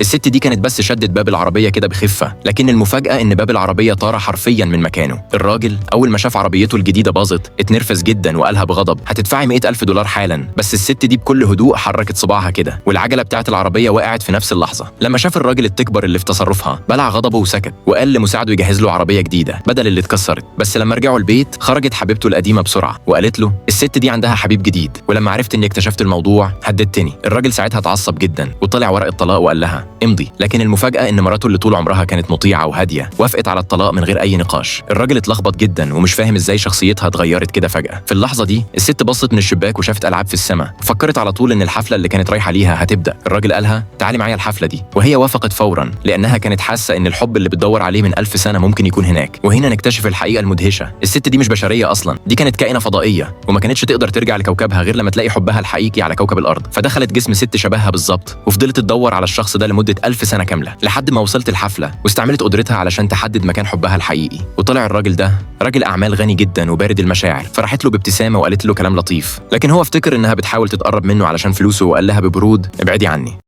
الست دي كانت بس شدت باب العربية كده بخفة، لكن المفاجأة إن باب العربية طار حرفيا من مكانه. الراجل أول ما شاف عربيته الجديدة باظت اتنرفز جدا وقالها بغضب هتدفعي 100,000 دولار حالا. بس الست دي بكل هدوء حركت صباعها كده والعجلة بتاعت العربية وقعت في نفس اللحظة. لما شاف الراجل التكبر اللي في تصرفها بلع غضبه وسكت، وقال لمساعده يجهز له عربية جديدة بدل اللي اتكسرت. بس لما رجعوا البيت خرجت حبيبته القديمة بسرعة وقالت له الست دي عندها حبيب جديد، ولما عرفت اني اكتشفت الموضوع هددتني. الراجل ساعتها اتعصب جدا وطلع ورق الطلاق وقال لها امضي. لكن المفاجأة ان مراته اللي طول عمرها كانت مطيعة وهادية وافقت على الطلاق من غير اي نقاش. الراجل اتلخبط جدا ومش فاهم ازاي شخصيتها اتغيرت كده فجأة. في اللحظة دي الست بصت من الشباك وشافت ألعاب في السماء، فكرت على طول ان الحفلة اللي كانت رايحة ليها هتبدأ. الراجل قالها تعالي معايا الحفلة دي، وهي وافقت فورا لانها كانت حاسة ان الحب اللي بتدور عليه من 1000 سنة ممكن يكون هناك. وهنا نكتشف الحقيقة المدهشة، الست دي مش بشرية اصلا، دي كانت كائنة فضائية وما كانتش تقدر ترجع لكوكبها غير لما تلاقي حبها الحقيقي على كوكب الارض. فدخلت جسم ست شبهها بالظبط وفضلت تدور على الشخص ده لمدة 1000 سنة كاملة لحد ما وصلت الحفلة واستعملت قدرتها علشان تحدد مكان حبها الحقيقي. وطلع الراجل ده راجل اعمال غني جدا وبارد المشاعر، فراحت له بابتسامة وقالت له كلام لطيف، لكن هو افتكر انها بتحاول تتقرب منه علشان فلوسه وقال لها ببرود ابعدي عني.